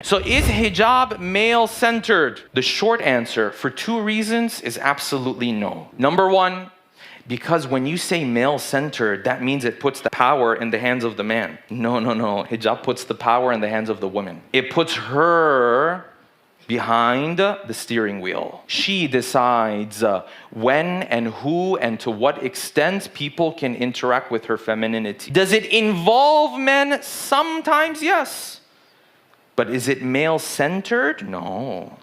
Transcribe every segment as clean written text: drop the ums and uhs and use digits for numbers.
So is hijab male-centered? The short answer, for two reasons, is absolutely no. Number one, because when you say male-centered, that means it puts the power in the hands of the man. No. Hijab puts the power in the hands of the woman. It puts her behind the steering wheel. She decides when and who and to what extent people can interact with her femininity. Does it involve men? Sometimes, yes. But is it male-centered? No.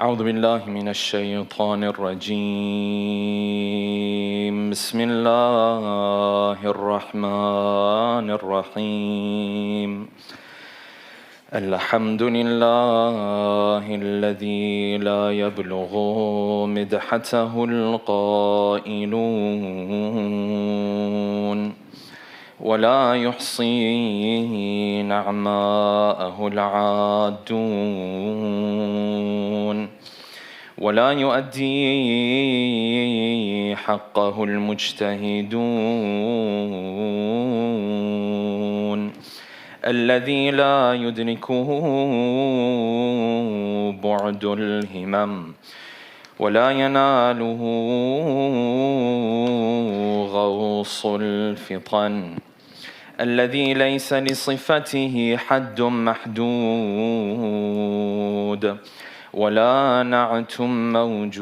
أعوذ بالله من الشيطان الرجيم بسم الله الرحمن الرحيم الحمد لله الذي لا يبلغ مدحته القائلون ولا يحصي نعماءه العادون ولا يؤدي حقه المجتهدون الذي لا يدركه بعد الهمم ولا يناله غوص الفطن الذي ليس لصفته حد محدود ولا نعت موجود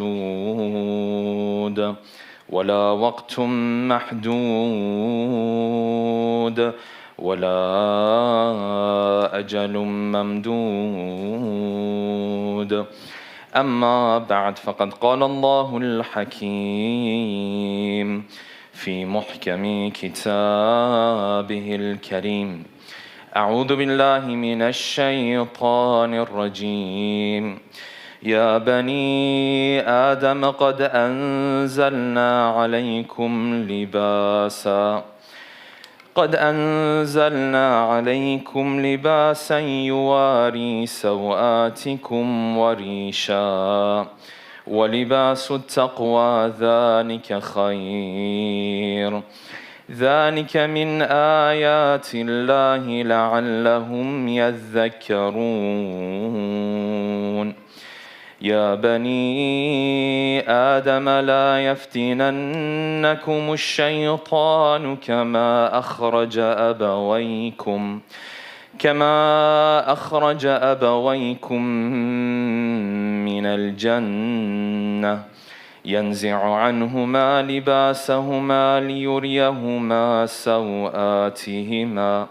ولا وقت محدود ولا أجل ممدود أما بعد فقد قال الله الحكيم في محكم كتابه الكريم أعوذ بالله من الشيطان الرجيم يا بني آدم قد أنزلنا عليكم لباسا يواري سوآتكم وريشا ولباس التقوى ذلك خير ذلك من آيات الله لعلهم يذكرون يا بني آدم لا يفتننكم الشيطان كما أخرج أبويكم من الجنة ينزع عنهما لباسهما ليريهما سوآتهما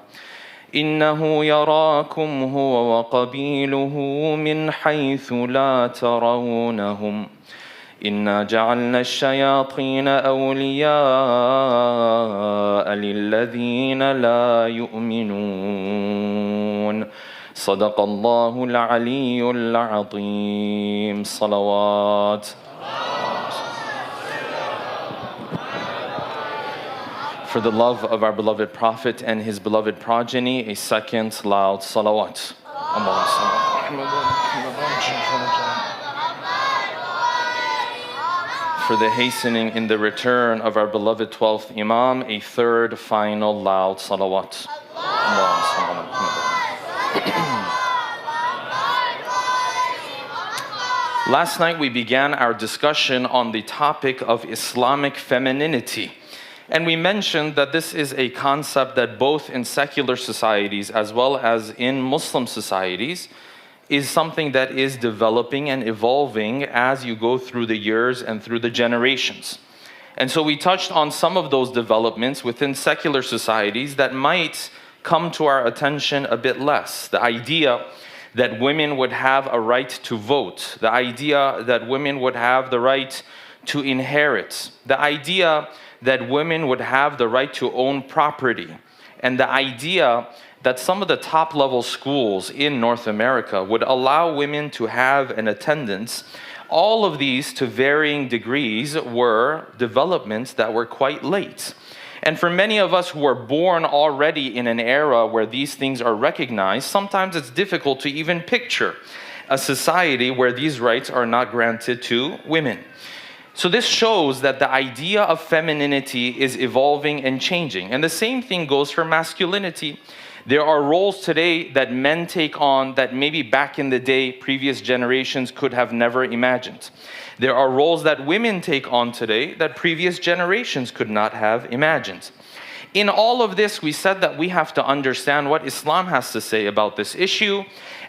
إنه يراكم هو وقبيله من حيث لا ترونهم إنا جعلنا الشياطين أولياء للذين لا يؤمنون صدق الله العلي العظيم صلوات. For the love of our beloved Prophet and his beloved progeny, a second loud salawat. For the hastening in the return of our beloved 12th Imam, a third final loud salawat. Last night we began our discussion on the topic of Islamic femininity. And we mentioned that this is a concept that both in secular societies as well as in Muslim societies is something that is developing and evolving as you go through the years and through the generations. And so we touched on some of those developments within secular societies that might come to our attention a bit less. The idea that women would have a right to vote, the idea that women would have the right to inherit, the idea that women would have the right to own property, and the idea that some of the top-level schools in North America would allow women to have an attendance. All of these, to varying degrees, were developments that were quite late. And for many of us who were born already in an era where these things are recognized, sometimes it's difficult to even picture a society where these rights are not granted to women. So this shows that the idea of femininity is evolving and changing. And the same thing goes for masculinity. There are roles today that men take on that maybe back in the day, previous generations could have never imagined. There are roles that women take on today that previous generations could not have imagined. In all of this, we said that we have to understand what Islam has to say about this issue,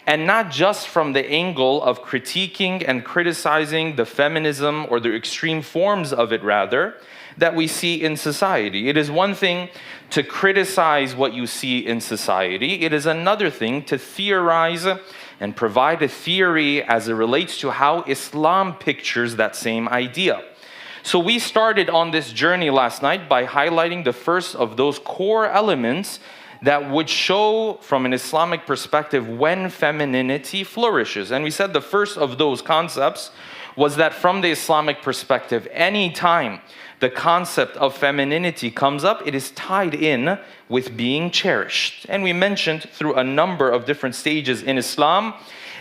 and not just from the angle of critiquing and criticizing the feminism or the extreme forms of it, rather, that we see in society. It is one thing to criticize what you see in society. It is another thing to theorize and provide a theory as it relates to how Islam pictures that same idea. So we started on this journey last night by highlighting the first of those core elements that would show from an Islamic perspective when femininity flourishes. And we said the first of those concepts was that from the Islamic perspective, any time the concept of femininity comes up, it is tied in with being cherished. And we mentioned through a number of different stages in Islam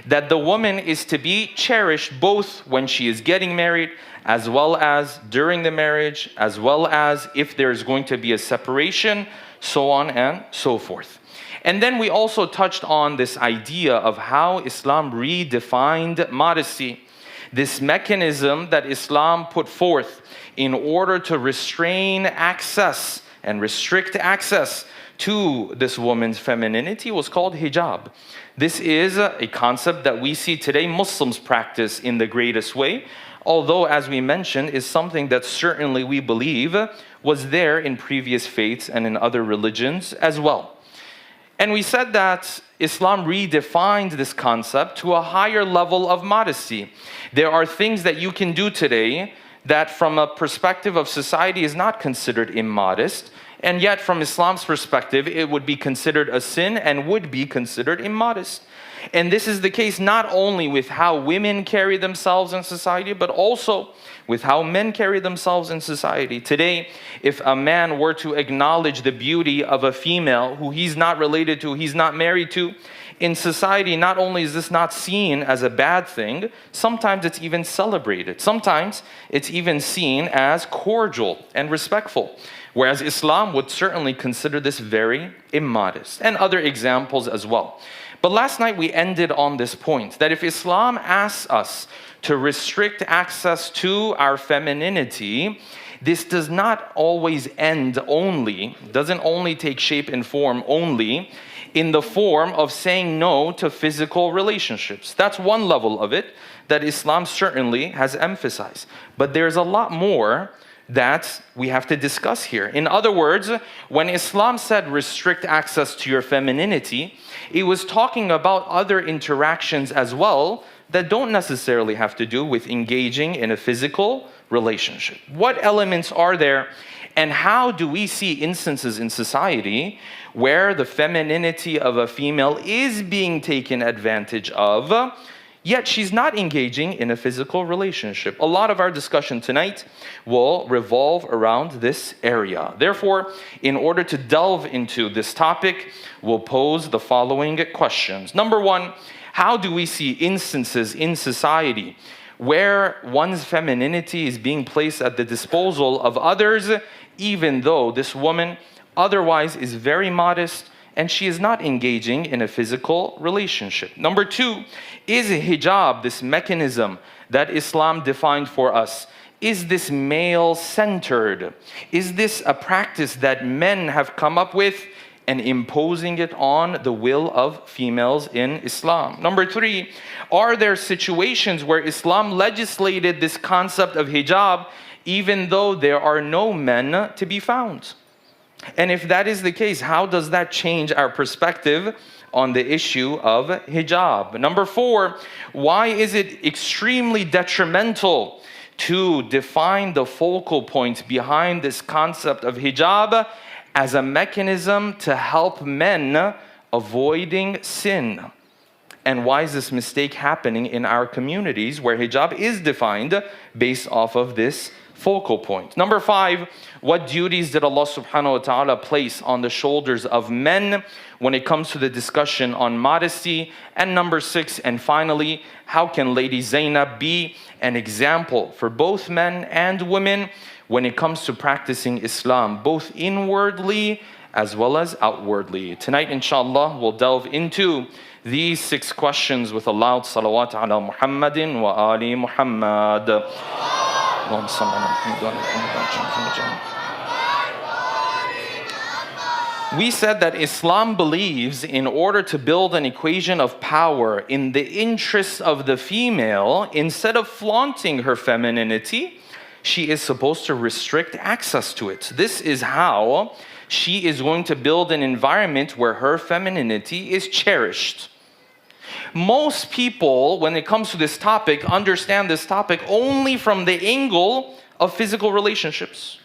that the woman is to be cherished both when she is getting married, as well as during the marriage, as well as if there is going to be a separation, so on and so forth. And then we also touched on this idea of how Islam redefined modesty, this mechanism that Islam put forth in order to restrain access and restrict access to this woman's femininity was called hijab. This is a concept that we see today Muslims practice in the greatest way, although, as we mentioned, is something that certainly we believe was there in previous faiths and in other religions as well. And we said that Islam redefined this concept to a higher level of modesty. There are things that you can do today that from a perspective of society is not considered immodest, and yet from Islam's perspective it would be considered a sin and would be considered immodest. And this is the case not only with how women carry themselves in society, but also with how men carry themselves in society. Today, if a man were to acknowledge the beauty of a female who he's not related to, he's not married to, in society, not only is this not seen as a bad thing, sometimes it's even celebrated. Sometimes it's even seen as cordial and respectful, whereas Islam would certainly consider this very immodest, and other examples as well. But last night we ended on this point, that if Islam asks us to restrict access to our femininity, this does not always end only, doesn't only take shape and form only in the form of saying no to physical relationships. That's one level of it that Islam certainly has emphasized. But there's a lot more that we have to discuss here. In other words, when Islam said restrict access to your femininity, it was talking about other interactions as well that don't necessarily have to do with engaging in a physical relationship. What elements are there, and how do we see instances in society where the femininity of a female is being taken advantage of, yet she's not engaging in a physical relationship? A lot of our discussion tonight will revolve around this area. Therefore, in order to delve into this topic, we'll pose the following questions. Number one, how do we see instances in society where one's femininity is being placed at the disposal of others, even though this woman otherwise is very modest and she is not engaging in a physical relationship? Number two, is hijab, this mechanism that Islam defined for us, is this male-centered? Is this a practice that men have come up with and imposing it on the will of females in Islam? Number three, are there situations where Islam legislated this concept of hijab even though there are no men to be found? And if that is the case, how does that change our perspective on the issue of hijab? Number four, why is it extremely detrimental to define the focal point behind this concept of hijab as a mechanism to help men avoiding sin? And why is this mistake happening in our communities where hijab is defined based off of this focal point? Number five, what duties did Allah subhanahu wa ta'ala place on the shoulders of men when it comes to the discussion on modesty? And number six, and finally, how can Lady Zainab be an example for both men and women when it comes to practicing Islam, both inwardly as well as outwardly. Tonight, inshallah, we'll delve into these 6 questions with a loud salawat ala Muhammadin wa ali Muhammad. We said that Islam believes in order to build an equation of power in the interests of the female, instead of flaunting her femininity, she is supposed to restrict access to it. This is how she is going to build an environment where her femininity is cherished. Most people, when it comes to this topic, understand this topic only from the angle of physical relationships.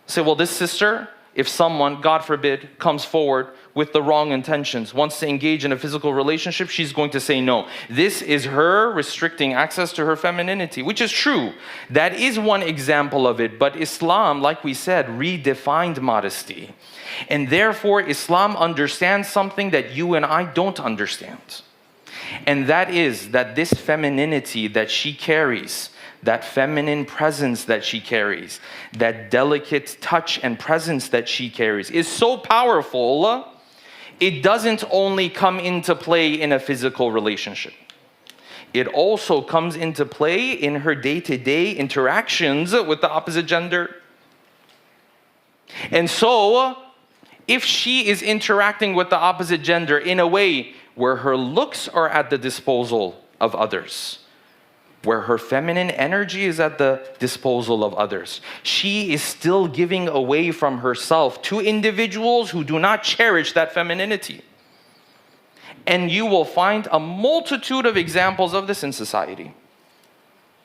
Say, well, this sister, if someone, God forbid, comes forward with the wrong intentions, wants to engage in a physical relationship, she's going to say no. This is her restricting access to her femininity, which is true. That is one example of it. But Islam, like we said, redefined modesty. And therefore, Islam understands something that you and I don't understand. And that is that this femininity that she carries, that feminine presence that she carries, that delicate touch and presence that she carries is so powerful, it doesn't only come into play in a physical relationship. It also comes into play in her day-to-day interactions with the opposite gender. And so, if she is interacting with the opposite gender in a way where her looks are at the disposal of others, where her feminine energy is at the disposal of others, she is still giving away from herself to individuals who do not cherish that femininity. And you will find a multitude of examples of this in society.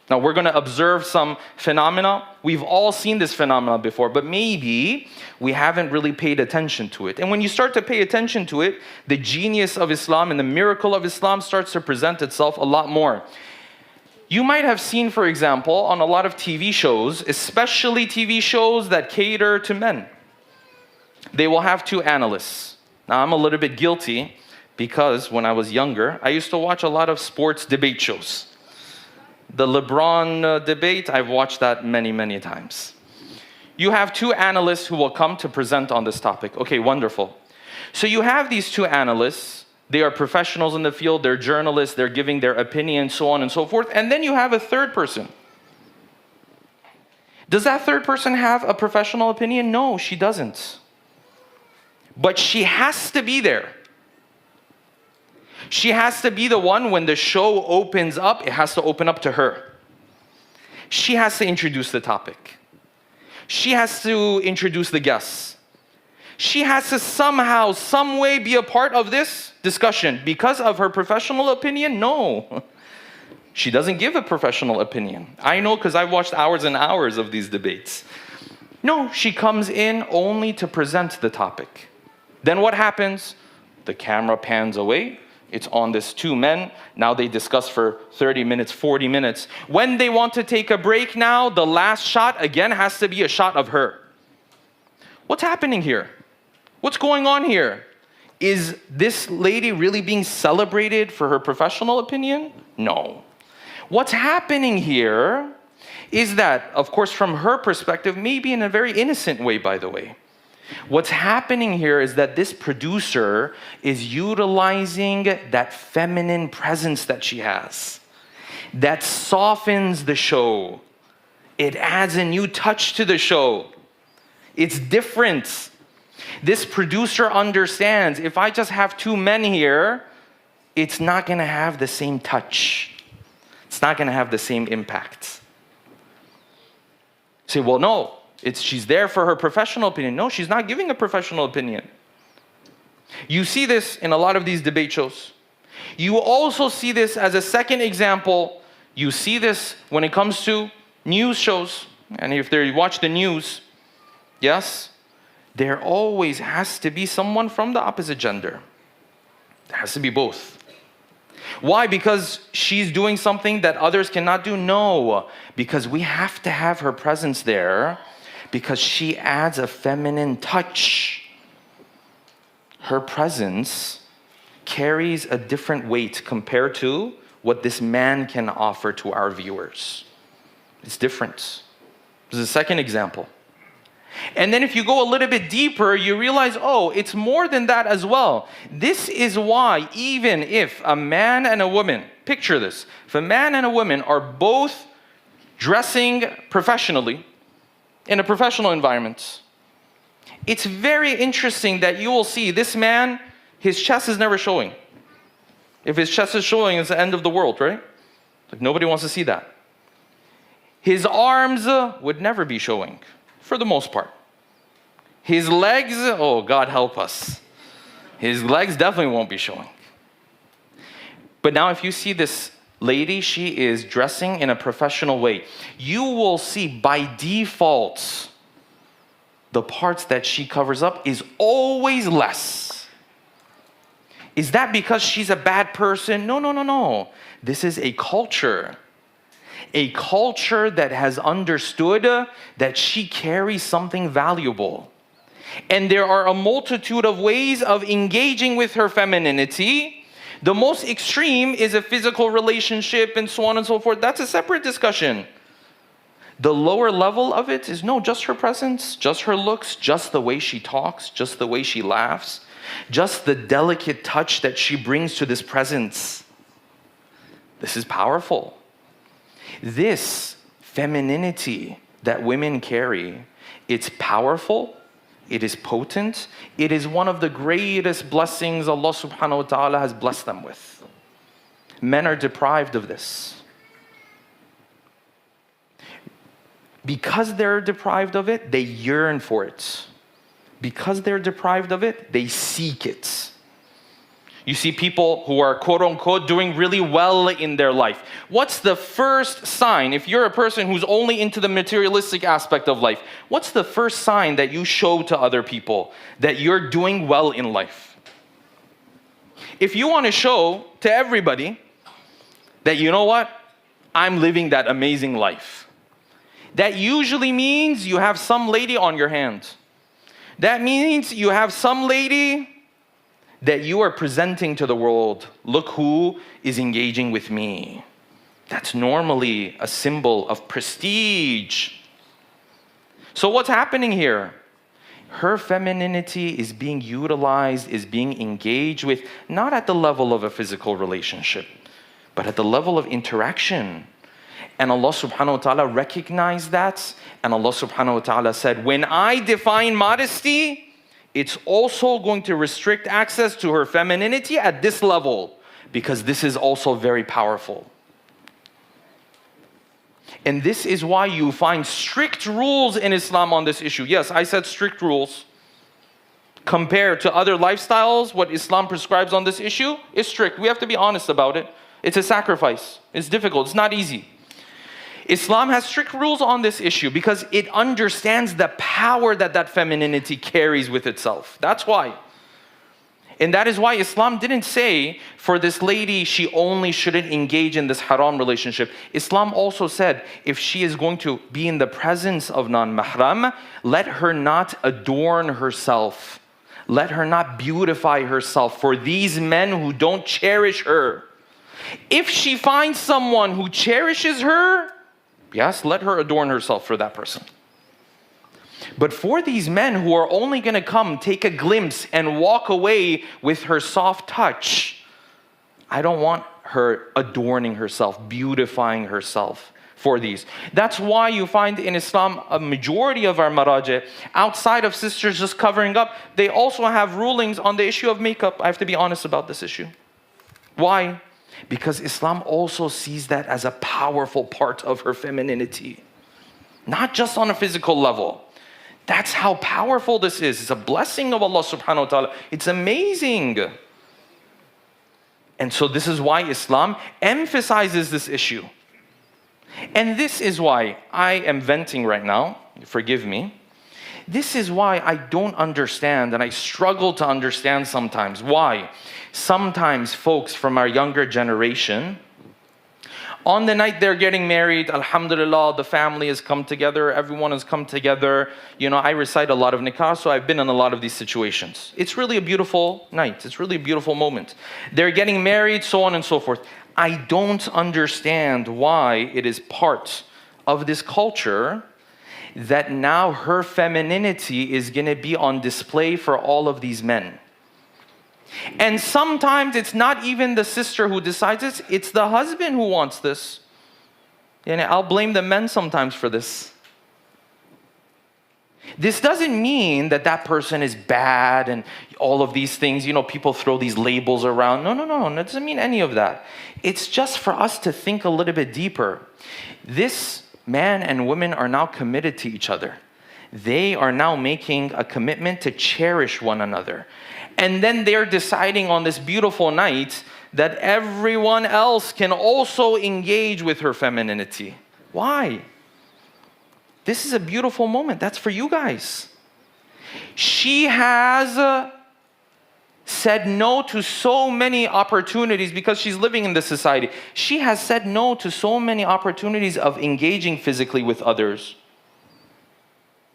Now, we're going to observe some phenomena. We've all seen this phenomena before, but maybe we haven't really paid attention to it. And when you start to pay attention to it, the genius of Islam and the miracle of Islam starts to present itself a lot more. You might have seen, for example, on a lot of TV shows, especially TV shows that cater to men, they will have 2 analysts. Now, I'm a little bit guilty because when I was younger, I used to watch a lot of sports debate shows. The LeBron debate, I've watched that many, many times. You have 2 analysts who will come to present on this topic. Okay, wonderful. So you have these 2 analysts. They are professionals in the field, they're journalists, they're giving their opinion, so on and so forth. And then you have a third person. Does that third person have a professional opinion? No, she doesn't. But she has to be there. She has to be the one when the show opens up, it has to open up to her. She has to introduce the topic. She has to introduce the guests. She has to somehow, some way be a part of this discussion. Because of her professional opinion? No. She doesn't give a professional opinion. I know because I've watched hours and hours of these debates. No, she comes in only to present the topic. Then what happens? The camera pans away. It's on these 2 men. Now they discuss for 30 minutes, 40 minutes. When they want to take a break now, the last shot again has to be a shot of her. What's happening here? What's going on here? Is this lady really being celebrated for her professional opinion? No. What's happening here is that, of course, from her perspective, maybe in a very innocent way, by the way, what's happening here is that this producer is utilizing that feminine presence that she has. That softens the show. It adds a new touch to the show. It's different. This producer understands, if I just have 2 men here, it's not going to have the same touch. It's not going to have the same impact. Say, well, no. She's there for her professional opinion. No, she's not giving a professional opinion. You see this in a lot of these debate shows. You also see this as a second example. You see this when it comes to news shows. And if you watch the news, yes, there always has to be someone from the opposite gender. There has to be both. Why? Because she's doing something that others cannot do? No, because we have to have her presence there because she adds a feminine touch. Her presence carries a different weight compared to what this man can offer to our viewers. It's different. This is a second example. And then if you go a little bit deeper, you realize, oh, it's more than that as well. This is why even if a man and a woman, picture this, if a man and a woman are both dressing professionally, in a professional environment, it's very interesting that you will see this man, his chest is never showing. If his chest is showing, it's the end of the world, right? Like nobody wants to see that. His arms would never be showing, for the most part. His legs, oh, God help us. His legs definitely won't be showing. But now if you see this lady, she is dressing in a professional way. You will see by default, the parts that she covers up is always less. Is that because she's a bad person? No, no, no, no. This is a culture. A culture that has understood that she carries something valuable. And there are a multitude of ways of engaging with her femininity. The most extreme is a physical relationship and so on and so forth. That's a separate discussion. The lower level of it is no, just her presence, just her looks, just the way she talks, just the way she laughs, just the delicate touch that she brings to this presence. This is powerful. This femininity that women carry, it's powerful, it is potent, it is one of the greatest blessings Allah subhanahu wa ta'ala has blessed them with. Men are deprived of this. Because they're deprived of it, they yearn for it. Because they're deprived of it, they seek it. You see people who are quote-unquote doing really well in their life. What's the first sign? If you're a person who's only into the materialistic aspect of life, what's the first sign that you show to other people that you're doing well in life? If you want to show to everybody that, you know what, I'm living that amazing life, that usually means you have some lady on your hand. That means you have some lady that you are presenting to the world. Look who is engaging with me. That's normally a symbol of prestige. So what's happening here? Her femininity is being utilized, is being engaged with, not at the level of a physical relationship, but at the level of interaction. And Allah subhanahu wa ta'ala recognized that. And Allah subhanahu wa ta'ala said, when I define modesty, it's also going to restrict access to her femininity at this level, because this is also very powerful. And this is why you find strict rules in Islam on this issue. Yes, I said strict rules. Compared to other lifestyles, what Islam prescribes on this issue is strict. We have to be honest about it. It's a sacrifice. It's difficult. It's not easy. Islam has strict rules on this issue because it understands the power that that femininity carries with itself. That's why. And that is why Islam didn't say for this lady she only shouldn't engage in this haram relationship. Islam also said if she is going to be in the presence of non-mahram, let her not adorn herself. Let her not beautify herself for these men who don't cherish her. If she finds someone who cherishes her, yes, let her adorn herself for that person. But for these men who are only going to come, take a glimpse, and walk away with her soft touch, I don't want her adorning herself, beautifying herself for these. That's why you find in Islam a majority of our maraji, outside of sisters just covering up, they also have rulings on the issue of makeup. I have to be honest about this issue. Why? Because Islam also sees that as a powerful part of her femininity. Not just on a physical level. That's how powerful this is. It's a blessing of Allah subhanahu wa ta'ala. It's amazing. And so this is why Islam emphasizes this issue. And this is why I am venting right now. Forgive me. This is why I don't understand and I struggle to understand sometimes. Why? Sometimes folks from our younger generation, on the night they're getting married, alhamdulillah, the family has come together, everyone has come together. You know, I recite a lot of nikah, so I've been in a lot of these situations. It's really a beautiful night. It's really a beautiful moment. They're getting married, so on and so forth. I don't understand why it is part of this culture that now her femininity is going to be on display for all of these men. And sometimes it's not even the sister who decides this, it's the husband who wants this. And I'll blame the men sometimes for this. This doesn't mean that that person is bad and all of these things. You know, people throw these labels around. No. It doesn't mean any of that. It's just for us to think a little bit deeper. This man and woman are now committed to each other. They are now making a commitment to cherish one another. And then they're deciding on this beautiful night that everyone else can also engage with her femininity. Why? This is a beautiful moment. That's for you guys. She has said no to so many opportunities because she's living in this society. She has said no to so many opportunities of engaging physically with others.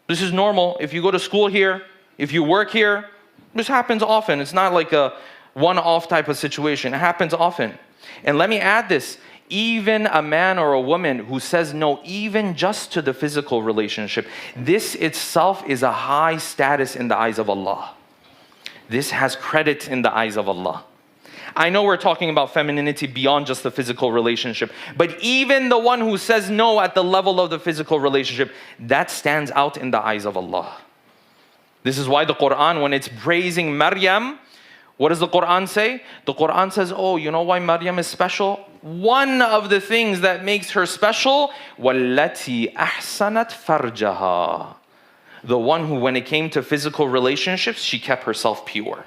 This is normal. If you go to school here, if you work here, this happens often. It's not like a one-off type of situation. It happens often. And let me add this. Even a man or a woman who says no, even just to the physical relationship, this itself is a high status in the eyes of Allah. This has credit in the eyes of Allah. I know we're talking about femininity beyond just the physical relationship, but even the one who says no at the level of the physical relationship, that stands out in the eyes of Allah. This is why the Quran, when it's praising Maryam, what does the Quran say? The Quran says, oh, you know why Maryam is special? One of the things that makes her special, وَالَّتِي أَحْسَنَتْ فَرْجَهَا. The one who, when it came to physical relationships, she kept herself pure.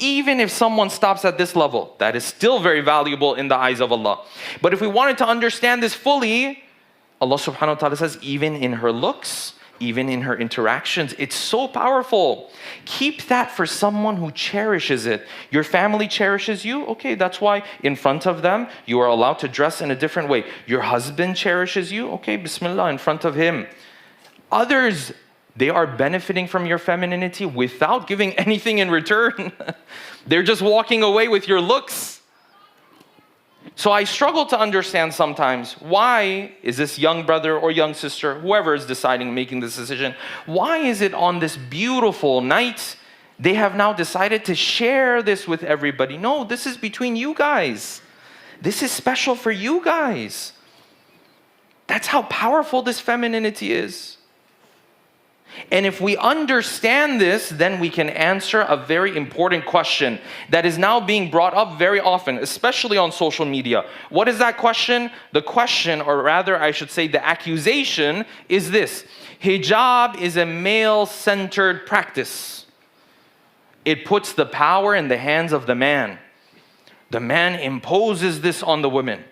Even if someone stops at this level, that is still very valuable in the eyes of Allah. But if we wanted to understand this fully, Allah subhanahu wa ta'ala says, even in her looks, even in her interactions, it's so powerful. Keep that for someone who cherishes it. Your family cherishes you, okay, that's why in front of them, you are allowed to dress in a different way. Your husband cherishes you, okay, bismillah, in front of him. Others, they are benefiting from your femininity without giving anything in return. They're just walking away with your looks. So I struggle to understand sometimes, why is this young brother or young sister, whoever is deciding, making this decision, why is it on this beautiful night, they have now decided to share this with everybody? No, this is between you guys. This is special for you guys. That's how powerful this femininity is. And if we understand this, then we can answer a very important question that is now being brought up very often, especially on social media. What is that question? The question, or rather I should say the accusation, is this: hijab is a male-centered practice. It puts the power in the hands of the man. The man imposes this on the women.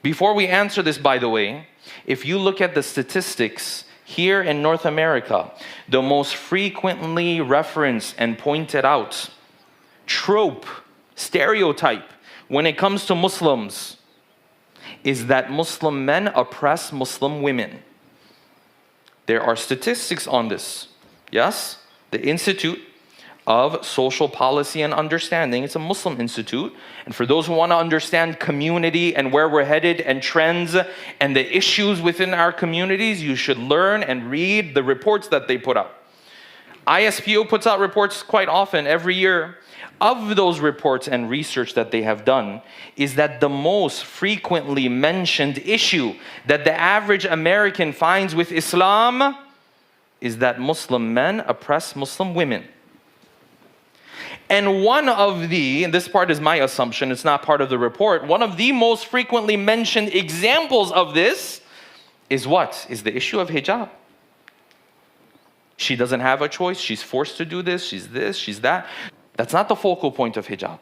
Before we answer this, by the way, if you look at the statistics, here in North America, the most frequently referenced and pointed out trope, stereotype, when it comes to Muslims, is that Muslim men oppress Muslim women. There are statistics on this. Yes, the Institute of Social Policy and Understanding, it's a Muslim institute. And for those who want to understand community and where we're headed and trends and the issues within our communities, you should learn and read the reports that they put out. ISPO puts out reports quite often every year. Of those reports and research that they have done, is that the most frequently mentioned issue that the average American finds with Islam is that Muslim men oppress Muslim women. And one of the, and this part is my assumption, it's not part of the report, one of the most frequently mentioned examples of this is what? Is the issue of hijab. She doesn't have a choice, she's forced to do this, she's that. That's not the focal point of hijab.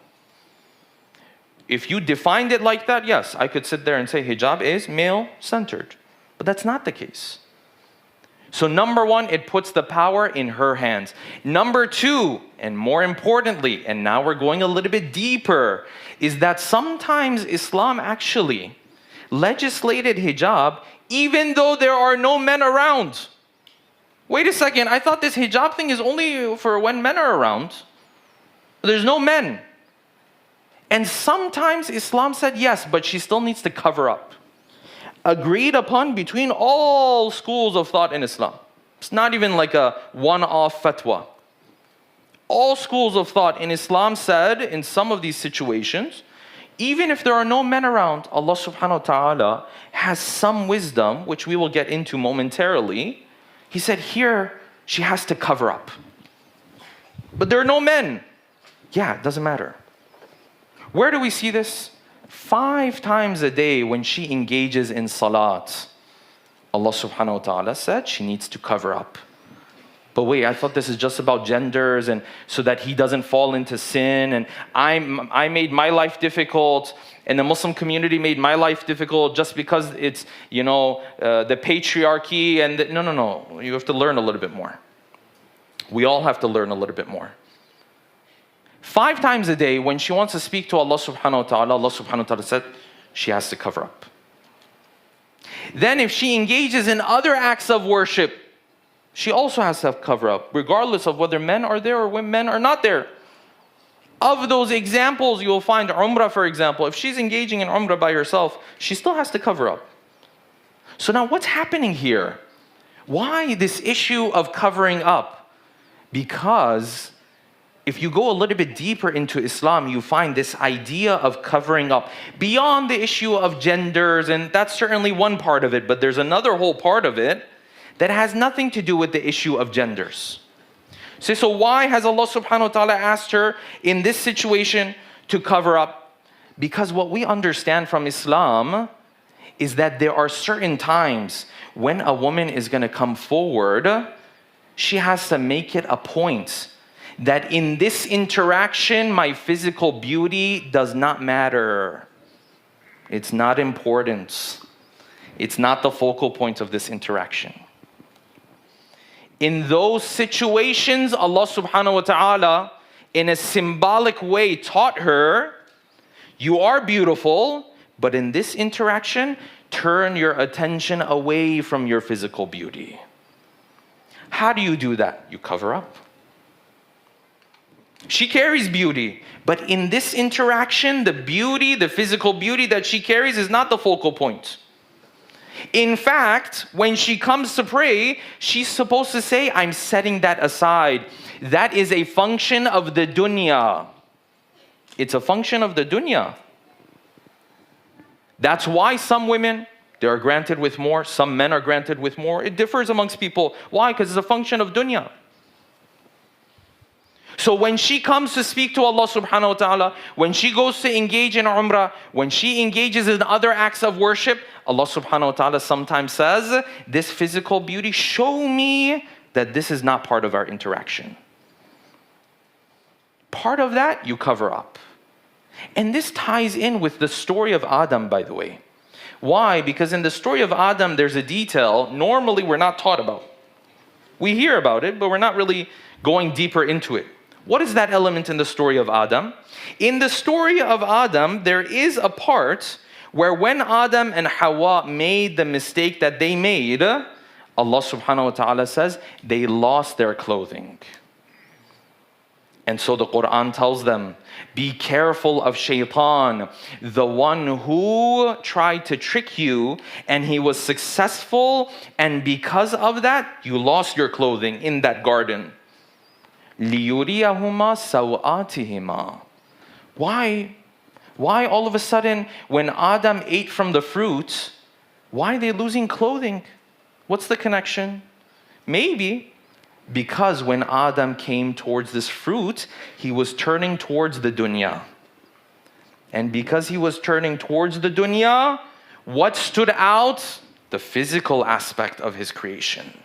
If you defined it like that, yes, I could sit there and say hijab is male-centered. But that's not the case. So number one, it puts the power in her hands. Number two, and more importantly, and now we're going a little bit deeper, is that sometimes Islam actually legislated hijab even though there are no men around. Wait a second, I thought this hijab thing is only for when men are around. There's no men. And sometimes Islam said yes, but she still needs to cover up. agreed upon between all schools of thought in Islam. It's not even like a one-off fatwa. All schools of thought in Islam said in some of these situations, even if there are no men around, Allah subhanahu wa ta'ala has some wisdom, which we will get into momentarily. He said here, she has to cover up. But there are no men. Yeah, it doesn't matter. Where do we see this? 5 times a day when she engages in salat, Allah subhanahu wa ta'ala said she needs to cover up. But wait, I thought this is just about genders and so that he doesn't fall into sin, and I made my life difficult and the Muslim community made my life difficult just because it's, the patriarchy and no. You have to learn a little bit more. We all have to learn a little bit more. 5 times a day when she wants to speak to Allah subhanahu wa ta'ala, Allah subhanahu wa ta'ala said she has to cover up. Then if she engages in other acts of worship, she also has to cover up, regardless of whether men are there or when men are not there. Of those examples, you will find Umrah, for example. If she's engaging in Umrah by herself, she still has to cover up. So now what's happening here? Why this issue of covering up? Because if you go a little bit deeper into Islam, you find this idea of covering up beyond the issue of genders, and that's certainly one part of it, but there's another whole part of it that has nothing to do with the issue of genders. So why has Allah subhanahu wa ta'ala asked her in this situation to cover up? Because what we understand from Islam is that there are certain times when a woman is going to come forward, she has to make it a point that in this interaction, my physical beauty does not matter. It's not important. It's not the focal point of this interaction. In those situations, Allah subhanahu wa ta'ala, in a symbolic way, taught her, you are beautiful, but in this interaction, turn your attention away from your physical beauty. How do you do that? You cover up. She carries beauty, but in this interaction, the beauty, the physical beauty that she carries is not the focal point. In fact, when she comes to pray, she's supposed to say, I'm setting that aside. That is a function of the dunya. It's a function of the dunya. That's why some women, they are granted with more, some men are granted with more. It differs amongst people. Why? Because it's a function of dunya. So when she comes to speak to Allah subhanahu wa ta'ala, when she goes to engage in Umrah, when she engages in other acts of worship, Allah subhanahu wa ta'ala sometimes says, this physical beauty, show me that this is not part of our interaction. Part of that, you cover up. And this ties in with the story of Adam, by the way. Why? Because in the story of Adam, there's a detail normally we're not taught about. We hear about it, but we're not really going deeper into it. What is that element in the story of Adam? In the story of Adam, there is a part where when Adam and Hawa made the mistake that they made, Allah subhanahu wa ta'ala says, they lost their clothing. And so the Quran tells them, be careful of shaitan, the one who tried to trick you, and he was successful, and because of that, you lost your clothing in that garden. لِيُرِيَهُمَا سَوْآتِهِمَا. Why all of a sudden, when Adam ate from the fruit, why are they losing clothing? What's the connection? Maybe because when Adam came towards this fruit, he was turning towards the dunya. And because he was turning towards the dunya, what stood out? The physical aspect of his creation.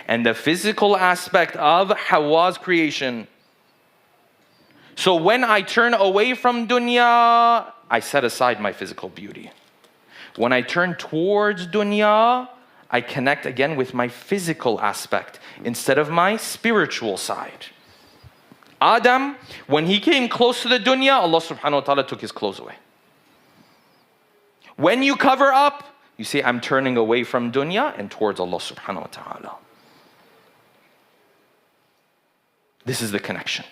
And the physical aspect of Hawa's creation. So when I turn away from dunya, I set aside my physical beauty. When I turn towards dunya, I connect again with my physical aspect instead of my spiritual side. Adam, when he came close to the dunya, Allah subhanahu wa ta'ala took his clothes away. When you cover up, you say, I'm turning away from dunya and towards Allah subhanahu wa ta'ala. This is the connection.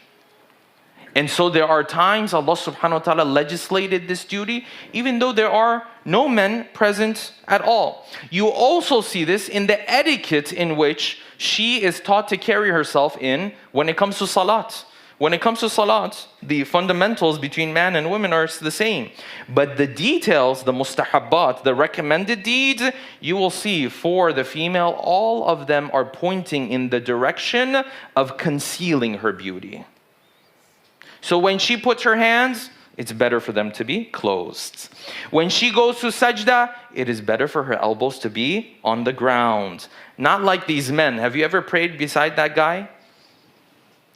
And so there are times Allah subhanahu wa ta'ala legislated this duty, even though there are no men present at all. You also see this in the etiquette in which she is taught to carry herself in when it comes to salat. When it comes to salat, the fundamentals between man and women are the same. But the details, the mustahabbat, the recommended deeds, you will see for the female, all of them are pointing in the direction of concealing her beauty. So when she puts her hands, it's better for them to be closed. When she goes to sajda, it is better for her elbows to be on the ground. Not like these men. Have you ever prayed beside that guy?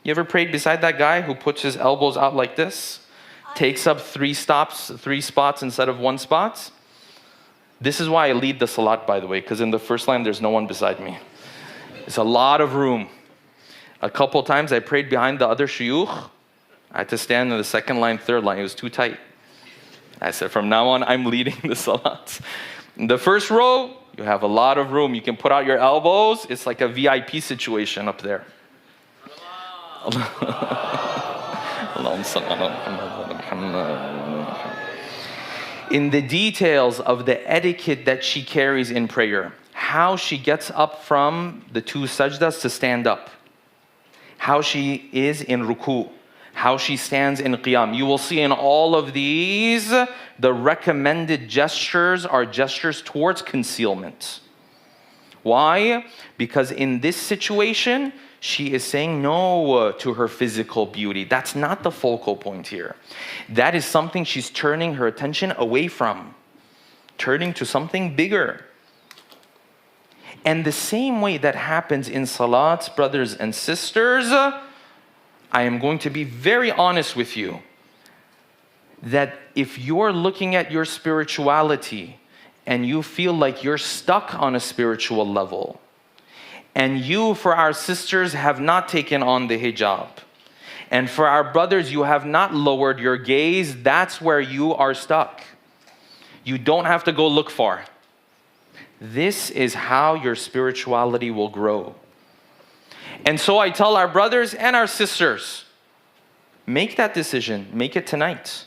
You ever prayed beside that guy who puts his elbows out like this? Takes up three spots instead of one spot? This is why I lead the salat, by the way, because in the first line there's no one beside me. It's a lot of room. A couple times I prayed behind the other shuyukh. I had to stand in the second line, third line. It was too tight. I said, from now on, I'm leading the salat. In the first row, you have a lot of room. You can put out your elbows. It's like a VIP situation up there. In the details of the etiquette that she carries in prayer, how she gets up from the two sajdas to stand up, how she is in ruku', how she stands in qiyam. You will see in all of these, the recommended gestures are gestures towards concealment. Why? Because in this situation, she is saying no to her physical beauty. That's not the focal point here. That is something she's turning her attention away from, turning to something bigger. And the same way that happens in salat, brothers and sisters, I am going to be very honest with you, that if you're looking at your spirituality and you feel like you're stuck on a spiritual level, and you, for our sisters, have not taken on the hijab, and for our brothers, you have not lowered your gaze, that's where you are stuck. You don't have to go look far. This is how your spirituality will grow. And so I tell our brothers and our sisters, make that decision, make it tonight.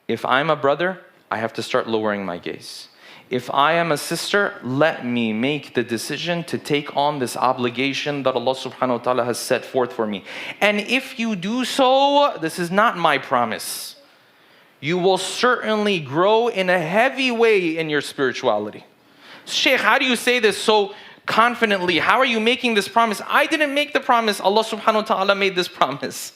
If I'm a brother, I have to start lowering my gaze. If I am a sister, let me make the decision to take on this obligation that Allah subhanahu wa ta'ala has set forth for me. And if you do so, this is not my promise, you will certainly grow in a heavy way in your spirituality. Shaykh, how do you say this so confidently? How are you making this promise? I didn't make the promise. Allah subhanahu wa ta'ala made this promise.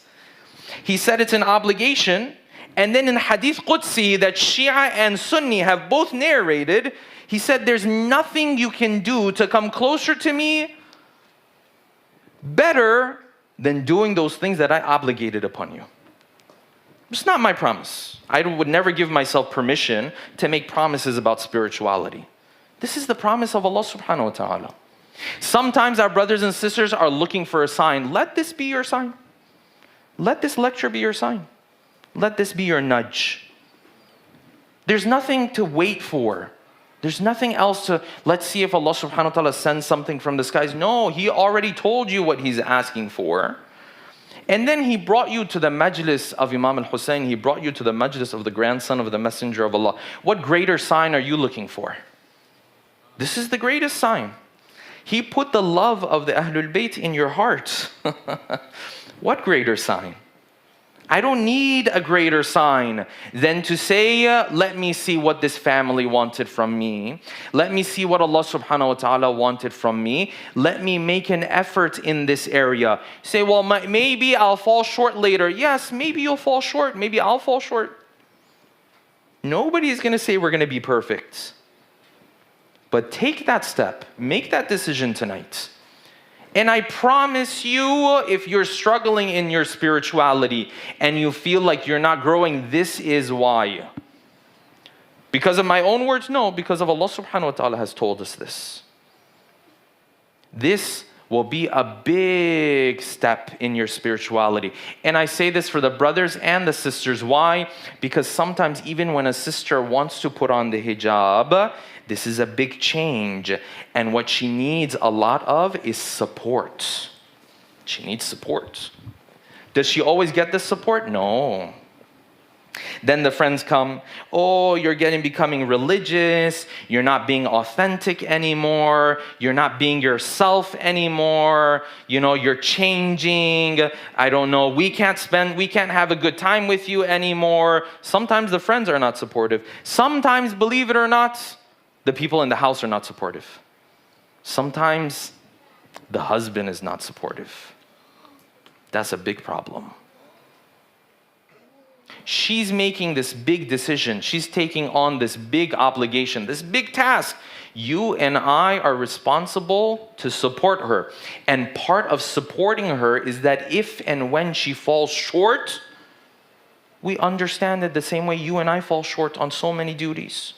He said it's an obligation. And then in Hadith Qudsi that Shia and Sunni have both narrated, he said there's nothing you can do to come closer to me better than doing those things that I obligated upon you. It's not my promise. I would never give myself permission to make promises about spirituality. This is the promise of Allah subhanahu wa ta'ala. Sometimes our brothers and sisters are looking for a sign. Let this be your sign. Let this lecture be your sign. Let this be your nudge. There's nothing to wait for. There's nothing else to, let's see if Allah subhanahu wa ta'ala sends something from the skies. No, He already told you what He's asking for. And then He brought you to the majlis of Imam al-Hussein. He brought you to the majlis of the grandson of the Messenger of Allah. What greater sign are you looking for? This is the greatest sign. He put the love of the Ahlul Bayt in your heart. What greater sign? I don't need a greater sign than to say, let me see what this family wanted from me. Let me see what Allah subhanahu wa ta'ala wanted from me. Let me make an effort in this area. Say, well, maybe I'll fall short later. Yes, maybe you'll fall short. Maybe I'll fall short. Nobody's going to say we're going to be perfect. But take that step. Make that decision tonight. And I promise you, if you're struggling in your spirituality and you feel like you're not growing, this is why. Because of my own words? No, because of Allah subhanahu wa ta'ala has told us this. This will be a big step in your spirituality. And I say this for the brothers and the sisters. Why? Because sometimes even when a sister wants to put on the hijab, this is a big change. And what she needs a lot of is support. She needs support. Does she always get this support? No. Then the friends come, oh, you're becoming religious, you're not being authentic anymore, you're not being yourself anymore, you're changing, I don't know, we can't have a good time with you anymore. Sometimes the friends are not supportive. Sometimes, believe it or not, the people in the house are not supportive. Sometimes the husband is not supportive. That's a big problem. She's making this big decision. She's taking on this big obligation, this big task. You and I are responsible to support her. And part of supporting her is that if and when she falls short, we understand it the same way you and I fall short on so many duties.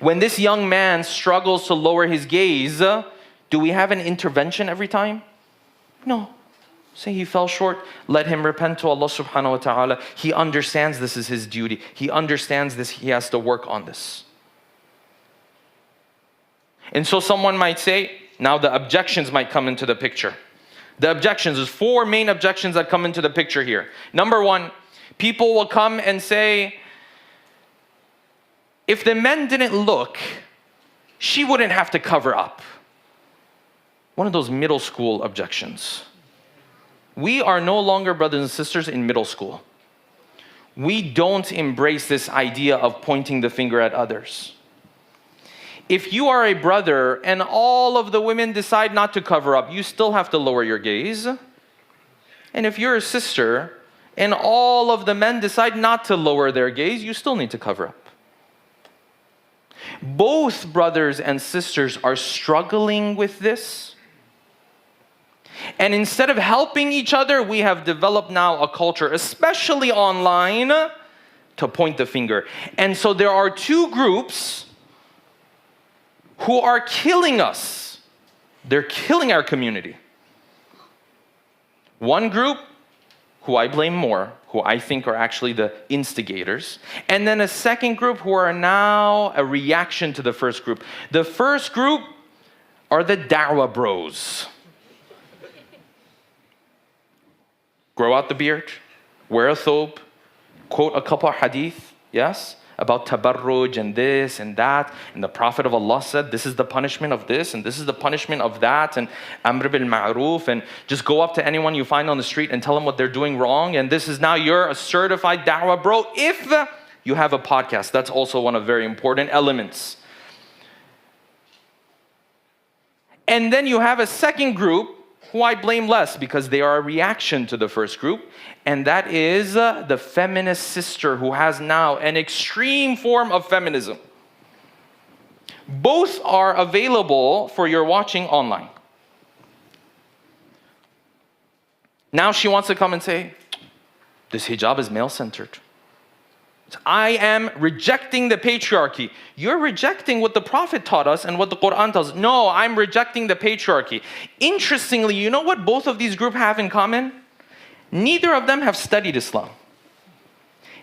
When this young man struggles to lower his gaze, do we have an intervention every time? No. Say he fell short, let him repent to Allah subhanahu wa ta'ala. He understands this is his duty. He understands this, he has to work on this. And so someone might say, now the objections might come into the picture. The objections, there's 4 main objections that come into the picture here. Number 1, people will come and say, if the men didn't look, she wouldn't have to cover up. One of those middle school objections. We are no longer, brothers and sisters, in middle school. We don't embrace this idea of pointing the finger at others. If you are a brother and all of the women decide not to cover up, you still have to lower your gaze. And if you're a sister and all of the men decide not to lower their gaze, you still need to cover up. Both brothers and sisters are struggling with this. And instead of helping each other, we have developed now a culture, especially online, to point the finger. And so there are 2 groups who are killing us. They're killing our community. One group, who I blame more, who I think are actually the instigators. And then a second group who are now a reaction to the first group. The first group are the da'wah bros. Grow out the beard, wear a thobe, quote a couple of hadith, yes, about tabarruj and this and that. And the Prophet of Allah said, this is the punishment of this and this is the punishment of that. And amr bil ma'roof, and just go up to anyone you find on the street and tell them what they're doing wrong. And this is now you're a certified da'wah bro. If you have a podcast, that's also one of very important elements. And then you have a second group who I blame less because they are a reaction to the first group, and that is the feminist sister who has now an extreme form of feminism. Both are available for your watching online. Now she wants to come and say, this hijab is male-centered. I am rejecting the patriarchy. You're rejecting what the Prophet taught us and what the Quran tells us. No, I'm rejecting the patriarchy. Interestingly, you know what both of these groups have in common? Neither of them have studied Islam.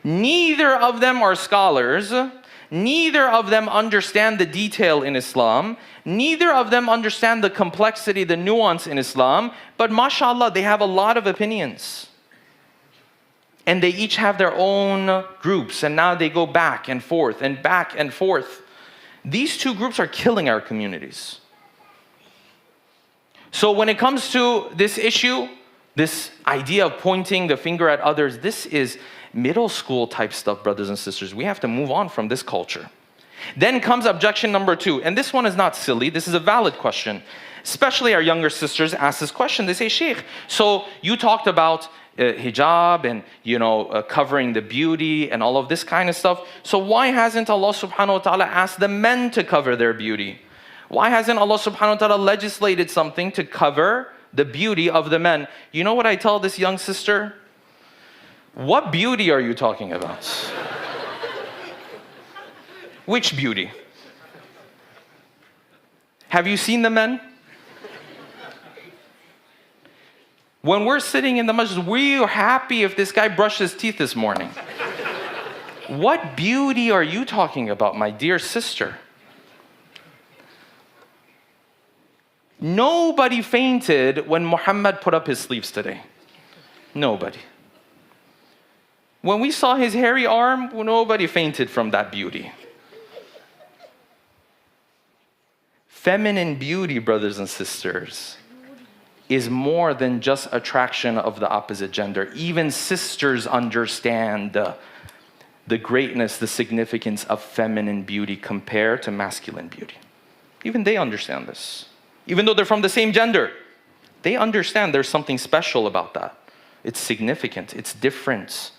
Neither of them are scholars. Neither of them understand the detail in Islam. Neither of them understand the complexity, the nuance in Islam. But mashallah, they have a lot of opinions. And they each have their own groups, and now they go back and forth and back and forth. These 2 groups are killing our communities. So when it comes to this issue, this idea of pointing the finger at others, this is middle school type stuff, brothers and sisters. We have to move on from this culture. Then comes objection number 2, and this one is not silly, this is a valid question. Especially our younger sisters ask this question. They say, Shaykh, so you talked about hijab and covering the beauty and all of this kind of stuff. So why hasn't Allah subhanahu wa ta'ala asked the men to cover their beauty? Why hasn't Allah subhanahu wa ta'ala legislated something to cover the beauty of the men? You know what I tell this young sister? What beauty are you talking about? Which beauty? Have you seen the men? When we're sitting in the masjid, we are happy if this guy brushed his teeth this morning. What beauty are you talking about, my dear sister? Nobody fainted when Muhammad put up his sleeves today. Nobody. When we saw his hairy arm, nobody fainted from that beauty. Feminine beauty, brothers and sisters, is more than just attraction of the opposite gender. Even sisters understand the greatness, the significance of feminine beauty compared to masculine beauty. Even they understand this. Even though they're from the same gender, they understand there's something special about that. It's significant, it's different.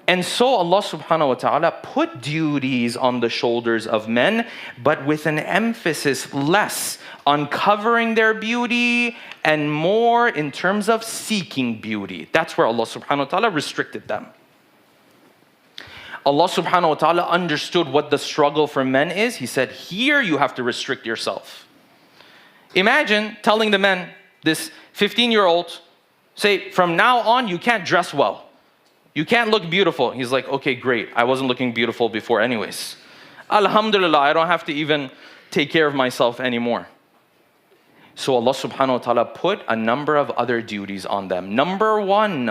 And so Allah subhanahu wa ta'ala put duties on the shoulders of men, but with an emphasis less on covering their beauty and more in terms of seeking beauty. That's where Allah subhanahu wa ta'ala restricted them. Allah subhanahu wa ta'ala understood what the struggle for men is. He said, here you have to restrict yourself. Imagine telling the men, this 15-year-old, say, from now on you can't dress well. You can't look beautiful. He's like, okay, great. I wasn't looking beautiful before anyways. Alhamdulillah, I don't have to even take care of myself anymore. So Allah subhanahu wa ta'ala put a number of other duties on them. Number one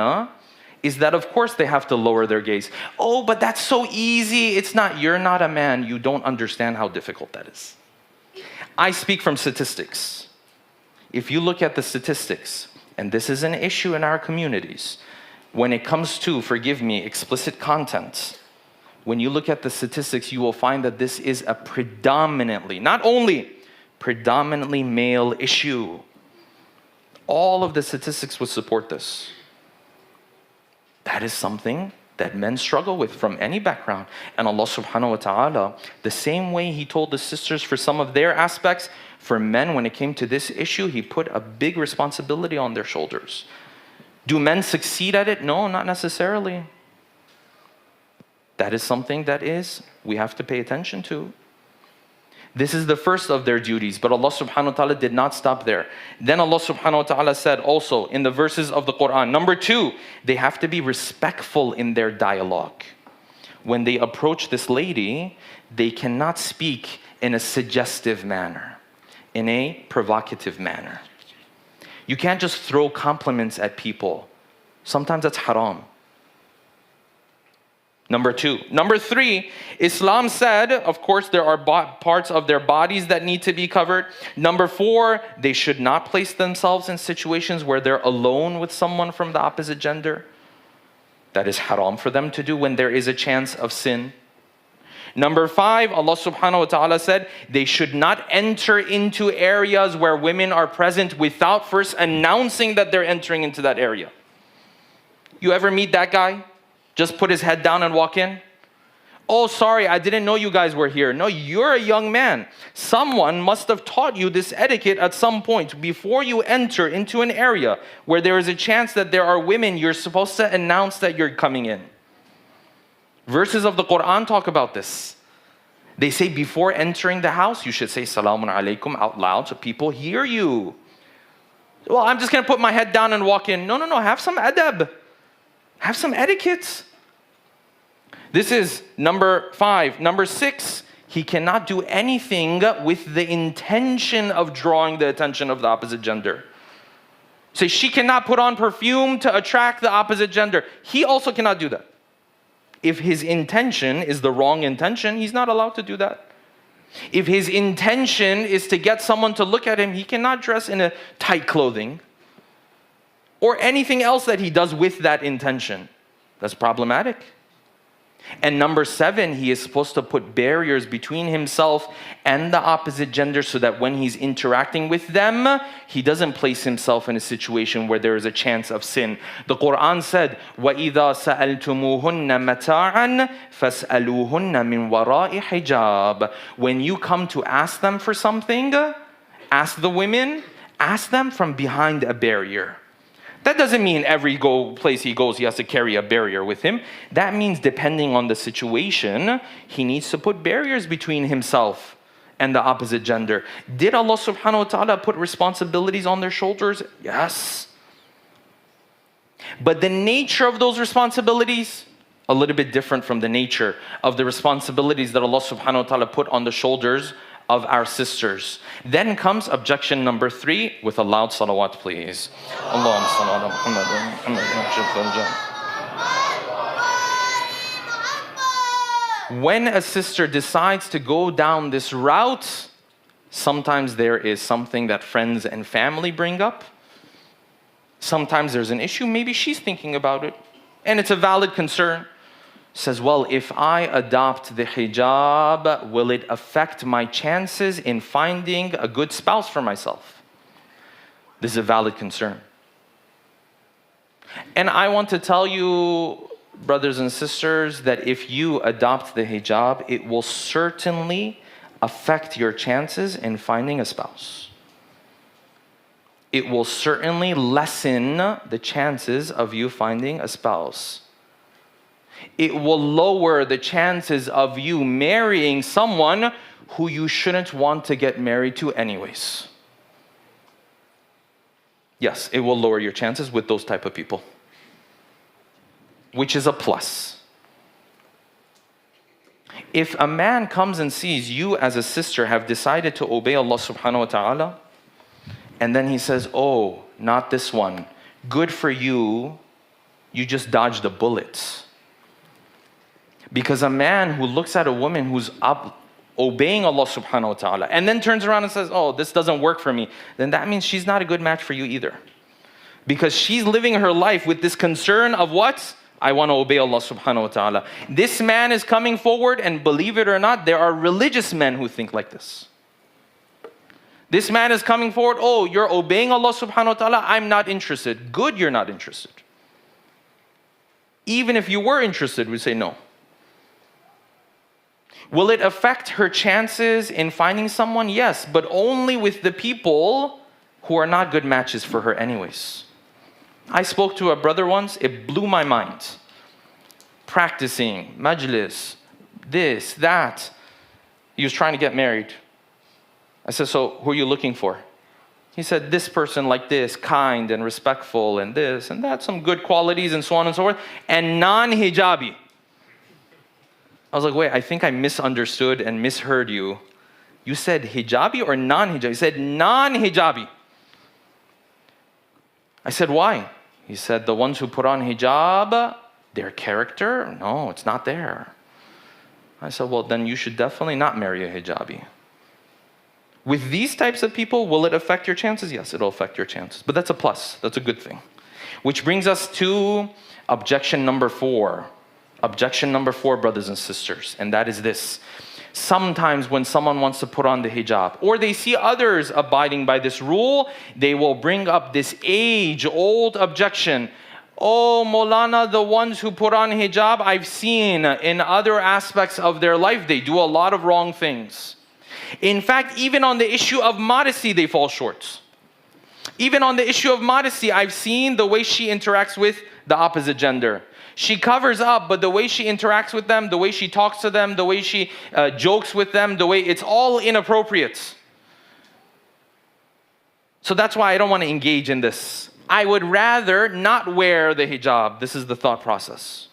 is that of course they have to lower their gaze. Oh, but that's so easy. It's not, you're not a man. You don't understand how difficult that is. I speak from statistics. If you look at the statistics, and this is an issue in our communities, when it comes to, forgive me, explicit content, when you look at the statistics, you will find that this is a predominantly, not only predominantly male issue. All of the statistics would support this. That is something that men struggle with from any background. And Allah subhanahu wa ta'ala, the same way He told the sisters for some of their aspects, for men when it came to this issue, He put a big responsibility on their shoulders. Do men succeed at it? No, not necessarily. That is something that we have to pay attention to. This is the first of their duties, but Allah subhanahu wa ta'ala did not stop there. Then Allah subhanahu wa ta'ala said also in the verses of the Quran, number two, they have to be respectful in their dialogue. When they approach this lady, they cannot speak in a suggestive manner, in a provocative manner. You can't just throw compliments at people. Sometimes that's haram. Number two. Number three, Islam said, of course, there are parts of their bodies that need to be covered. Number four, they should not place themselves in situations where they're alone with someone from the opposite gender. That is haram for them to do when there is a chance of sin. Number five, Allah subhanahu wa ta'ala said, they should not enter into areas where women are present without first announcing that they're entering into that area. You ever meet that guy? Just put his head down and walk in? Oh, sorry, I didn't know you guys were here. No, you're a young man. Someone must have taught you this etiquette at some point. Before you enter into an area where there is a chance that there are women, you're supposed to announce that you're coming in. Verses of the Quran talk about this. They say before entering the house, you should say Salamun Alaikum out loud so people hear you. Well, I'm just going to put my head down and walk in. No, have some adab. Have some etiquette. This is number five. Number six, he cannot do anything with the intention of drawing the attention of the opposite gender. So she cannot put on perfume to attract the opposite gender. He also cannot do that. If his intention is the wrong intention, he's not allowed to do that. If his intention is to get someone to look at him, he cannot dress in a tight clothing or anything else that he does with that intention. That's problematic. And number seven, he is supposed to put barriers between himself and the opposite gender so that when he's interacting with them, he doesn't place himself in a situation where there is a chance of sin. The Quran said, وَإِذَا سَأَلْتُمُوهُنَّ مَتَاعًا فَاسْأَلُوهُنَّ مِنْ وَرَاءِ حِجَابٍ. When you come to ask them for something, ask the women, ask them from behind a barrier. That doesn't mean every place he goes, he has to carry a barrier with him. That means depending on the situation, he needs to put barriers between himself and the opposite gender. Did Allah subhanahu wa ta'ala put responsibilities on their shoulders? Yes. But the nature of those responsibilities, a little bit different from the nature of the responsibilities that Allah subhanahu wa ta'ala put on the shoulders of our sisters. Then comes objection number 3 with a loud salawat, please. Allahumma salli ala Muhammad wa Muhammad. When a sister decides to go down this route, sometimes there is something that friends and family bring up. Sometimes there's an issue, maybe she's thinking about it, and it's a valid concern. Says, well, if I adopt the hijab, will it affect my chances in finding a good spouse for myself? This is a valid concern. And I want to tell you, brothers and sisters, that if you adopt the hijab, it will certainly affect your chances in finding a spouse. It will certainly lessen the chances of you finding a spouse. It will lower the chances of you marrying someone who you shouldn't want to get married to anyways. Yes, it will lower your chances with those type of people, which is a plus. If a man comes and sees you as a sister have decided to obey Allah subhanahu wa ta'ala, and then he says, oh, not this one. Good for you. You just dodged a bullet. Because a man who looks at a woman who's obeying Allah subhanahu wa ta'ala and then turns around and says, oh, this doesn't work for me, then that means she's not a good match for you either. Because she's living her life with this concern of what? I want to obey Allah subhanahu wa ta'ala. This man is coming forward, and believe it or not, there are religious men who think like this. This man is coming forward, oh, you're obeying Allah subhanahu wa ta'ala, I'm not interested. Good, you're not interested. Even if you were interested, we'd say no. Will it affect her chances in finding someone? Yes, but only with the people who are not good matches for her anyways. I spoke to a brother once, it blew my mind. Practicing, majlis, this, that. He was trying to get married. I said, so who are you looking for? He said, this person like this, kind and respectful and this and that, some good qualities and so on and so forth, and non-hijabi. I was like, wait, I think I misunderstood and misheard you. You said hijabi or non-hijabi? He said non-hijabi. I said, why? He said, the ones who put on hijab, their character? No, it's not there. I said, well, then you should definitely not marry a hijabi. With these types of people, will it affect your chances? Yes, it'll affect your chances. But that's a plus. That's a good thing. Which brings us to objection number 4. Objection number 4, brothers and sisters. And that is this. Sometimes when someone wants to put on the hijab, or they see others abiding by this rule, they will bring up this age-old objection. Oh, Maulana, the ones who put on hijab, I've seen in other aspects of their life, they do a lot of wrong things. In fact, even on the issue of modesty, they fall short. Even on the issue of modesty, I've seen the way she interacts with the opposite gender. She covers up, but the way she interacts with them, the way she talks to them, the way she jokes with them, the way it's all inappropriate. So that's why I don't want to engage in this. I would rather not wear the hijab. This is the thought process.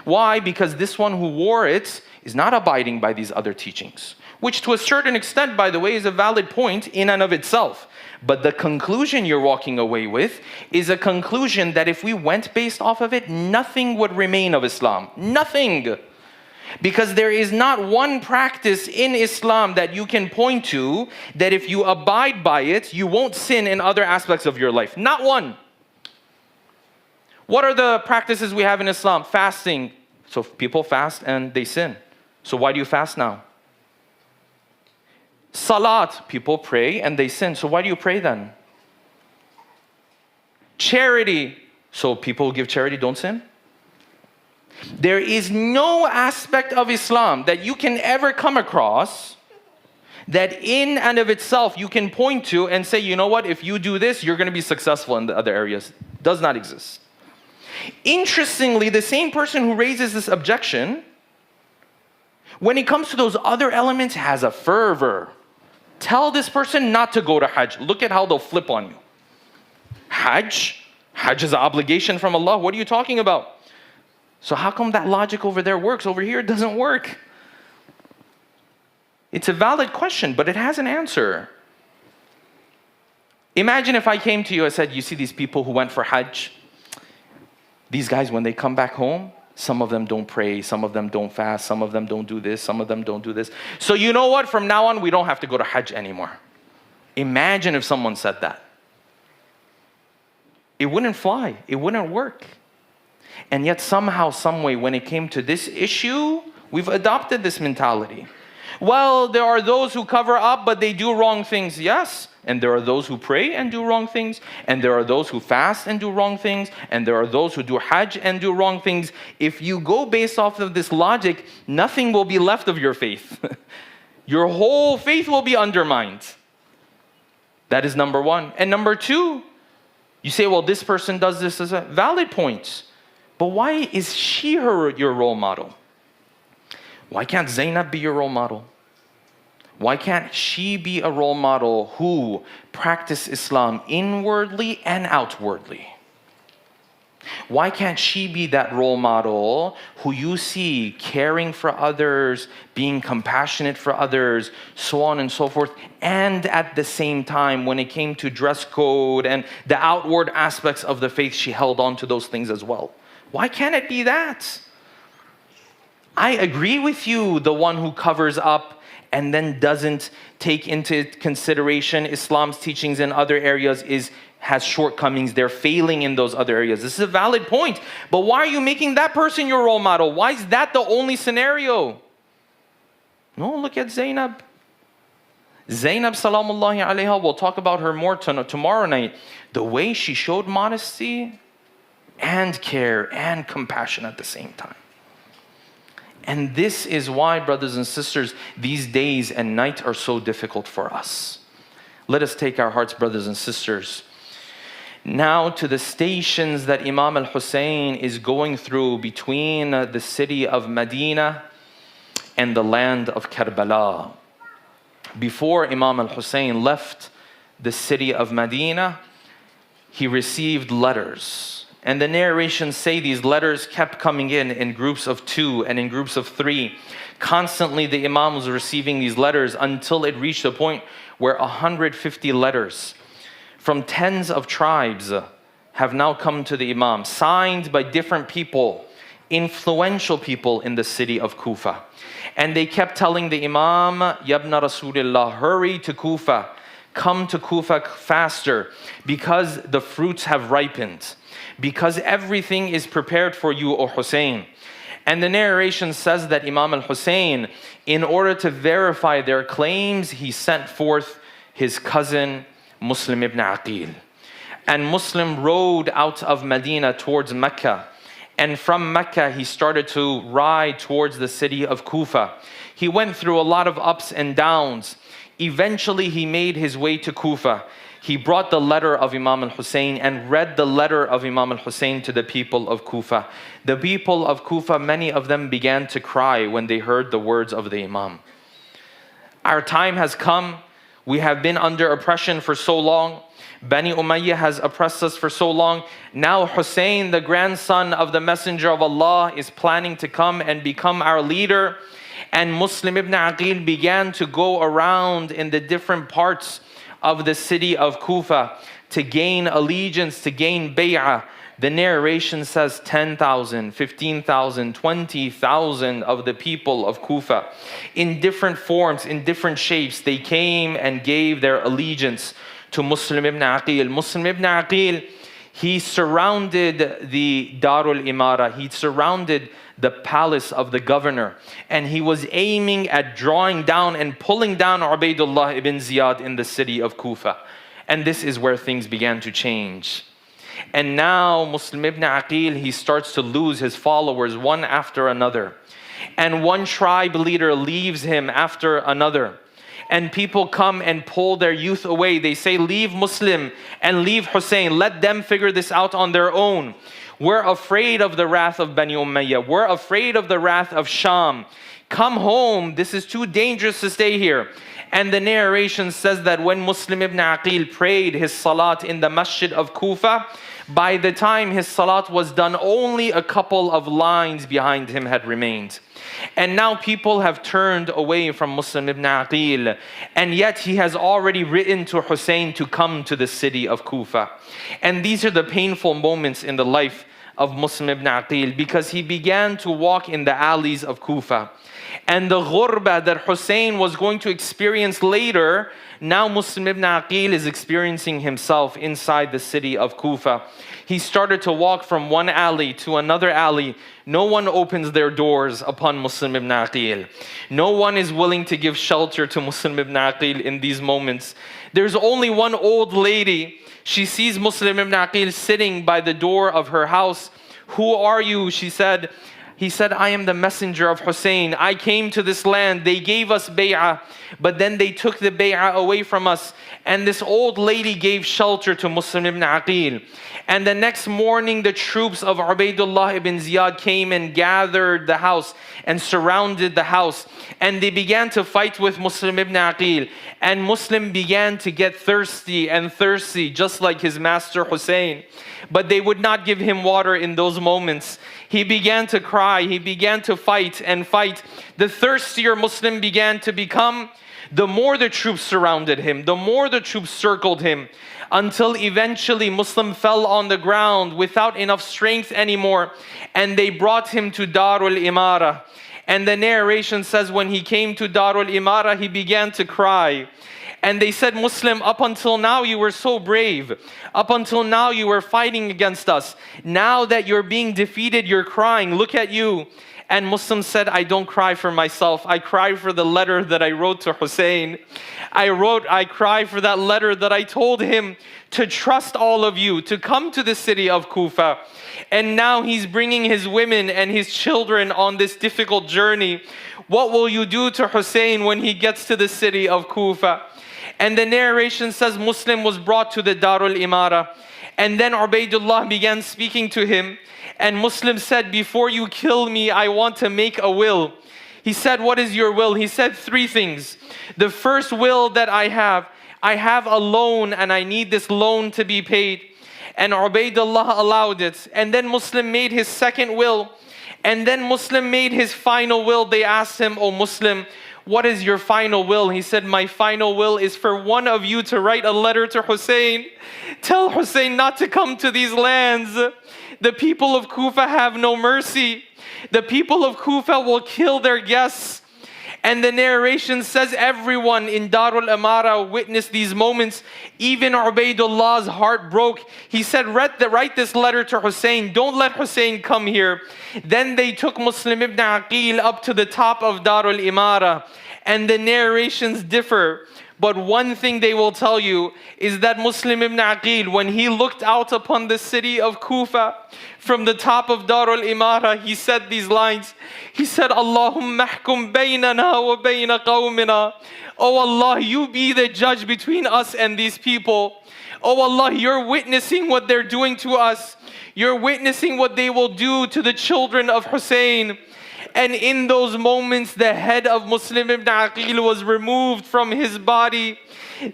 Why? Because this one who wore it is not abiding by these other teachings. Which to a certain extent, by the way, is a valid point in and of itself. But the conclusion you're walking away with is a conclusion that if we went based off of it, nothing would remain of Islam. Nothing. Because there is not one practice in Islam that you can point to that if you abide by it, you won't sin in other aspects of your life. Not one. What are the practices we have in Islam? Fasting. So people fast and they sin. So why do you fast now? Salat, people pray and they sin. So why do you pray then? Charity, so people who give charity don't sin? There is no aspect of Islam that you can ever come across that in and of itself you can point to and say, you know what, if you do this, you're going to be successful in the other areas. Does not exist. Interestingly, the same person who raises this objection, when it comes to those other elements, has a fervor. Tell this person not to go to Hajj. Look at how they'll flip on you. Hajj? Hajj is an obligation from Allah. What are you talking about? So how come that logic over there works? Over here it doesn't work. It's a valid question, but it has an answer. Imagine if I came to you and said, you see these people who went for Hajj? These guys, when they come back home, some of them don't pray, some of them don't fast, some of them don't do this, some of them don't do this. So you know what? From now on, we don't have to go to Hajj anymore. Imagine if someone said that. It wouldn't fly. It wouldn't work. And yet somehow, some way, when it came to this issue, we've adopted this mentality. Well, there are those who cover up, but they do wrong things. Yes. And there are those who pray and do wrong things. And there are those who fast and do wrong things. And there are those who do Hajj and do wrong things. If you go based off of this logic, nothing will be left of your faith. Your whole faith will be undermined. That is number one. And number two, you say, well, this person does this as a valid point. But why is she your role model? Why can't Zainab be your role model? Why can't she be a role model who practice Islam inwardly and outwardly? Why can't she be that role model who you see caring for others, being compassionate for others, so on and so forth, and at the same time, when it came to dress code and the outward aspects of the faith, she held on to those things as well? Why can't it be that? I agree with you, the one who covers up and then doesn't take into consideration Islam's teachings in other areas has shortcomings. They're failing in those other areas. This is a valid point. But why are you making that person your role model? Why is that the only scenario? No, look at Zainab. Zainab, salamullahi alayha, we'll talk about her more tomorrow night. The way she showed modesty and care and compassion at the same time. And this is why, brothers and sisters, these days and night are so difficult for us. Let us take our hearts, brothers and sisters, now to the stations that Imam al-Hussein is going through between the city of Medina and the land of Karbala. Before Imam al-Hussein left the city of Medina, he received letters. And the narrations say these letters kept coming in groups of 2 and in groups of 3. Constantly the Imam was receiving these letters until it reached a point where 150 letters from tens of tribes have now come to the Imam, signed by different people, influential people in the city of Kufa. And they kept telling the Imam, Yabna Rasulullah, hurry to Kufa, come to Kufa faster, because the fruits have ripened. Because everything is prepared for you, O Hussein. And the narration says that Imam al-Hussein, in order to verify their claims, he sent forth his cousin, Muslim ibn Aqil. And Muslim rode out of Medina towards Mecca. And from Mecca, he started to ride towards the city of Kufa. He went through a lot of ups and downs. Eventually, he made his way to Kufa. He brought the letter of Imam al-Hussein and read the letter of Imam al-Hussein to the people of Kufa. The people of Kufa, many of them began to cry when they heard the words of the Imam. Our time has come. We have been under oppression for so long. Bani Umayyah has oppressed us for so long. Now Hussein, the grandson of the Messenger of Allah, is planning to come and become our leader. And Muslim ibn Aqil began to go around in the different parts of the city of Kufa to gain allegiance, to gain bay'ah. The narration says 10,000, 15,000, 20,000 of the people of Kufa. In different forms, in different shapes, they came and gave their allegiance to Muslim ibn Aqil. Muslim ibn Aqil, he surrounded the Darul Imara. He surrounded the palace of the governor. And he was aiming at drawing down and pulling down Ubaydullah ibn Ziyad in the city of Kufa. And this is where things began to change. And now Muslim ibn Aqil, he starts to lose his followers one after another. And one tribe leader leaves him after another. And people come and pull their youth away. They say, leave Muslim and leave Hussein. Let them figure this out on their own. We're afraid of the wrath of Bani Umayyah. We're afraid of the wrath of Sham. Come home, this is too dangerous to stay here. And the narration says that when Muslim ibn Aqil prayed his salat in the masjid of Kufa, by the time his salat was done, only a couple of lines behind him had remained. And now people have turned away from Muslim ibn Aqil, and yet he has already written to Hussein to come to the city of Kufa. And these are the painful moments in the life of Muslim ibn Aqil, because he began to walk in the alleys of Kufa. And the ghurba that Hussein was going to experience later, now Muslim ibn Aqil is experiencing himself inside the city of Kufa. He started to walk from one alley to another alley. No one opens their doors upon Muslim ibn Aqil. No one is willing to give shelter to Muslim ibn Aqil in these moments. There's only one old lady. She sees Muslim ibn Aqil sitting by the door of her house. Who are you? She said. He said, I am the messenger of Hussein. I came to this land. They gave us bay'ah, but then they took the bay'ah away from us. And this old lady gave shelter to Muslim ibn Aqil. And the next morning, the troops of Ubaydullah ibn Ziyad came and gathered the house and surrounded the house. And they began to fight with Muslim ibn Aqil. And Muslim began to get thirsty and thirsty, just like his master Hussein. But they would not give him water in those moments. He began to cry. He began to fight and fight. The thirstier Muslim began to become, the more the troops surrounded him, the more the troops circled him, until eventually Muslim fell on the ground without enough strength anymore, and they brought him to Darul Imara. And the narration says when he came to Darul Imara, he began to cry. And they said, Muslim, up until now you were so brave. Up until now you were fighting against us. Now that you're being defeated, you're crying. Look at you. And Muslim said, I don't cry for myself. I cry for the letter that I wrote to Hussein. I cry for that letter that I told him to trust all of you, to come to the city of Kufa. And now he's bringing his women and his children on this difficult journey. What will you do to Hussein when he gets to the city of Kufa? And the narration says Muslim was brought to the Darul Imara. And then Ubaydullah began speaking to him. And Muslim said, before you kill me, I want to make a will. He said, what is your will? He said 3 things. The first will that I have a loan and I need this loan to be paid. And Ubaydullah allowed it. And then Muslim made his second will. And then Muslim made his final will. They asked him, oh Muslim, what is your final will? He said, my final will is for one of you to write a letter to Hussein. Tell Hussein not to come to these lands. The people of Kufa have no mercy. The people of Kufa will kill their guests. And the narration says everyone in Darul Imara witnessed these moments. Even Ubaydullah's heart broke. He said, write this letter to Hussein. Don't let Hussein come here. Then they took Muslim ibn Aqil up to the top of Darul Imara. And the narrations differ. But one thing they will tell you is that Muslim ibn Aqil, when he looked out upon the city of Kufa from the top of Darul Imara, he said these lines. He said, Allahumma ahkum baynana wa bayna qawmina. Oh Allah, you be the judge between us and these people. Oh Allah, you're witnessing what they're doing to us. You're witnessing what they will do to the children of Hussein. And in those moments, the head of Muslim ibn Aqil was removed from his body.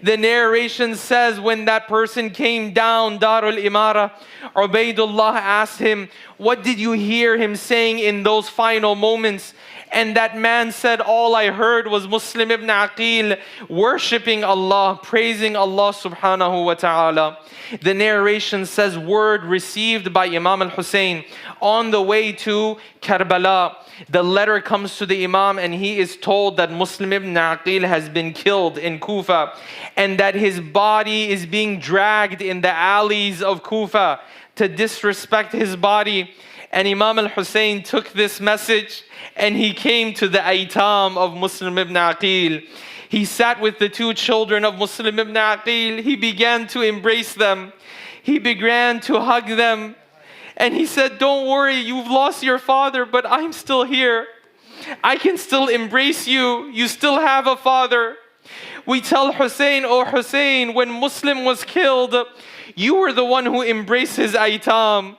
The narration says when that person came down Darul Imara, Ubaydullah asked him, what did you hear him saying in those final moments? And that man said, all I heard was Muslim ibn Aqil worshipping Allah, praising Allah subhanahu wa ta'ala. The narration says, word received by Imam al-Hussein on the way to Karbala. The letter comes to the Imam and he is told that Muslim ibn Aqil has been killed in Kufa and that his body is being dragged in the alleys of Kufa to disrespect his body. And Imam al-Hussein took this message and he came to the aitam of Muslim ibn Aqil. He sat with the 2 children of Muslim ibn Aqil. He began to embrace them. He began to hug them. And he said, don't worry, you've lost your father, but I'm still here. I can still embrace you. You still have a father. We tell Hussein, oh Hussein, when Muslim was killed, you were the one who embraced his aitam.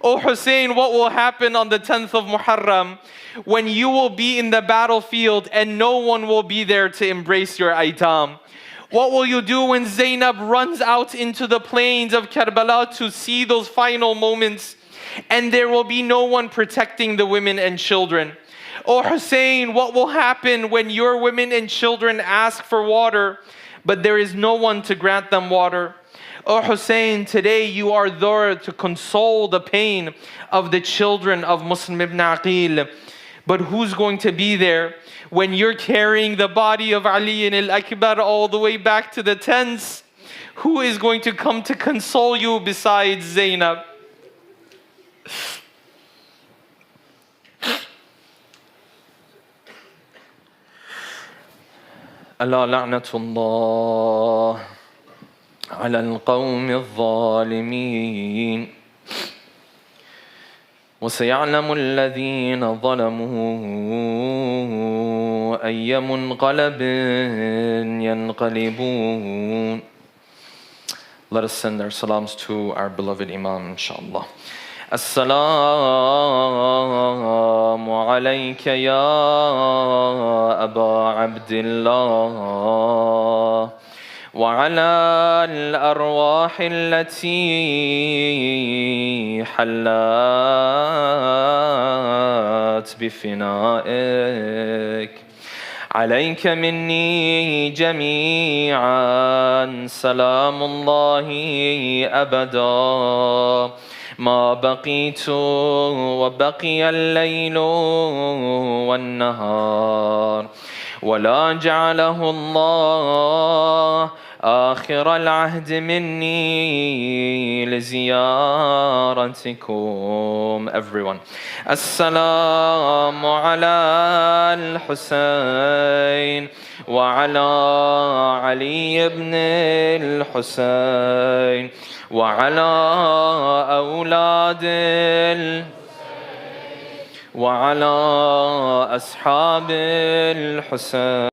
O Hussein, what will happen on the 10th of Muharram when you will be in the battlefield and no one will be there to embrace your aitam? What will you do when Zainab runs out into the plains of Karbala to see those final moments and there will be no one protecting the women and children? O Hussein, what will happen when your women and children ask for water, but there is no one to grant them water? O Hussein, today you are there to console the pain of the children of Muslim ibn Aqil. But who's going to be there when you're carrying the body of Ali al-Akbar all the way back to the tents? Who is going to come to console you besides Zainab? ألا لعنة الله على القوم الظالمين وسيعلم الذين ظلموا أي منقلب ينقلبون. Let us send our salams to our beloved Imam, inshallah. السلام عليك يا أبا عبد الله وعلى الأرواح التي حلت بفنائك. عليك مني جميعا سلام الله أبدا ما بقيت وبقي الليل والنهار ولا جعله الله آخر العهد مني لزيارتكم. Everyone. السلام على الحسين وعلى علي بن الحسين وعلى أولاد وعلى أصحاب الحسين.